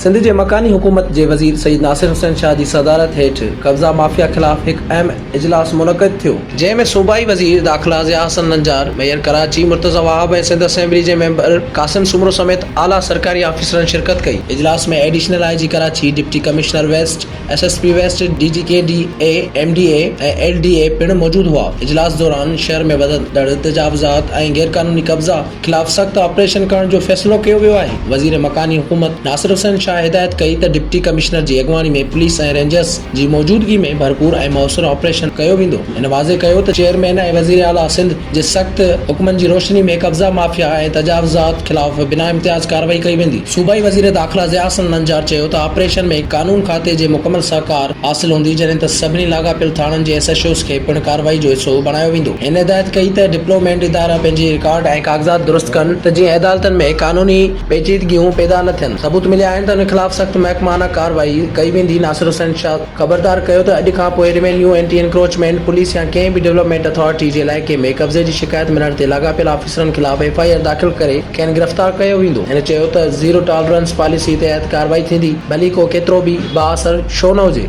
सिंध जे मकानी हुकूमत जे वज़ीर सईद नासिर हुसैन शाह जी सदारत हेठि कब्ज़ा माफ़िया ख़िलाफ़ हिकु अहम इजलास मुनक़िद थियो, जंहिं में सूबाई वज़ीर दाख़िला ज़िया हसन नंजार, मेयर कराची मुर्तज़ा वहाब ऐं सिंध असेंबली जे मेंबर क़ासिम सुमरो समेत आला सरकारी आफ़ीसरनि शिरकत कई। इजलास में additional IG Karachi, deputy commissioner west, SSP west, DGKDA, MDA ऐं LDA पिणु मौजूदु हुआ। इजलास दौरान शहर में वधंदड़ तजावुज़ात ऐं गैरकानूनी कब्ज़ा ख़िलाफ़ सख़्त ऑपरेशन करण जो फ़ैसिलो कयो वियो आहे। वज़ीर मकानी हुकूमत नासिर हुसैन शाह हिदायत कई त डिप्टी कमिश्नर जी अॻुवानी में पुलिस ऐं रेंजर्स जी मौजूदगी में भरपूर ऐं मौसर ऑपरेशन कयो वेंदो। हिन वाज़े कयो त चेयरमैन ऐं वज़ीर आला सिंध जे सख़्त हुक्मनि जी रोशनी में कब्ज़ा माफ़िया ऐं तजावुज़ात ख़िलाफ़ बिना इम्तियाज़ कार्रवाई कई वेंदी। सूबाई वज़ीर दाख़िला ज़िया हसन नंजार चयो त ऑपरेशन में कानून खाते जे मुकमल सहकार हासिल हूंदी, जॾहिं त सभिनी लाॻापियल थाणनि जे SHOs खे पिणु कार्रवाई जो हिसो बणायो वेंदो। हिन हिदायत कई त डिप्लोमेंट इदारा पंहिंजी रिकॉर्ड ऐं काग़ज़ात दुरुस्त कनि त जीअं अदालतनि में कानूनी पेचीदगियूं पैदा न थियनि। सबूत मिलिया आहिनि त हुन ख़िलाफ़ सख़्त महकमाना कार्रवाई कई वेंदी। नासिर हुसैन शाह ख़बरदार कयो त अॼु खां पोइ रेवेन्यू, एंटी एनक्रोचमेंट, पुलिस या कंहिं बि डेवलपमेंट अथॉरिटी जे इलाइक़े में कब्ज़े जी शिकायत मिलण ते लाॻापियल ऑफिसरनि ख़िलाफ़ FIR दाख़िल करे खेनि गिरफ़्तार कयो वेंदो। हिन चयो त ज़ीरो टॉलरेंस पॉलिसी तहत कार्रवाई थींदी, भली को केतिरो बि बाअसर छो न हुजे।